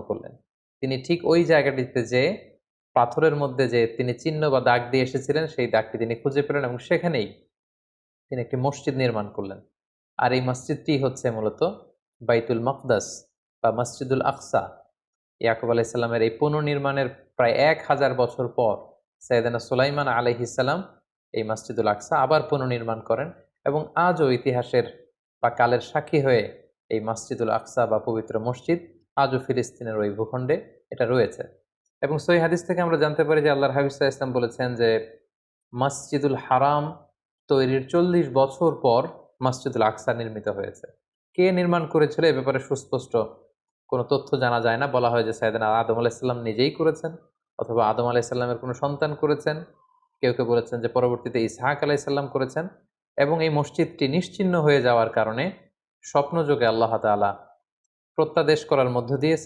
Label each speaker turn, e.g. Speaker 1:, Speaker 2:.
Speaker 1: করলেন। তিনি ঠিক ওই জায়গাটিতে যেয়ে পাথরের মধ্যে যে তিনি চিহ্ন বা দাগ দিয়ে এসেছিলেন সেই দাগটি তিনি খুঁজে পেলেন এবং সেখানেই তিনি একটি মসজিদ নির্মাণ করলেন। আর এই মসজিদটি হচ্ছে মূলত বাইতুল মাকদাস বা মসজিদুল আকসা। ইয়াকুব আলাইহিসসালামের এই পুনর্নির্মাণের প্রায় ১,০০০ বছর পর সাইয়েদনা সুলাইমান আলাইহিসসালাম এই মসজিদুল আকসা আবার পুনর্নির্মাণ করেন এবং আজও ইতিহাসের বা কালের সাক্ষী হয়ে এই মসজিদুল আকসা বা পবিত্র মসজিদ আজও ফিলিস্তিনের ওই ভূখণ্ডে এটা রয়েছে। এবং সহিহ হাদিস থেকে আমরা জানতে পারি যে আল্লাহর হাবিব সাল্লাল্লাহু আলাইহি ওয়াসাল্লাম বলেছেন যে মসজিদুল হারাম তৈরির ৪০ বছর পর মসজিদুল আকসা নির্মিত হয়েছে। কে নির্মাণ করেছিল এ ব্যাপারে সুস্পষ্ট কোনো তথ্য জানা যায় না। বলা হয় যে সাইয়েদনা আদম আলাইহিসসালাম নিজেই করেছেন অথবা আদম আলাইহিসসালামের কোনো সন্তান করেছেন। কেউ বলেছেন যে পরবর্তীতে ইসহাক আলাইহিসসালাম করেছেন এবং এই মসজিদটি নিশ্চিহ্ন হয়ে যাওয়ার কারণে স্বপ্নযোগে আল্লাহ তাআলা প্রত্যাদেশ করার মধ্য দিয়ে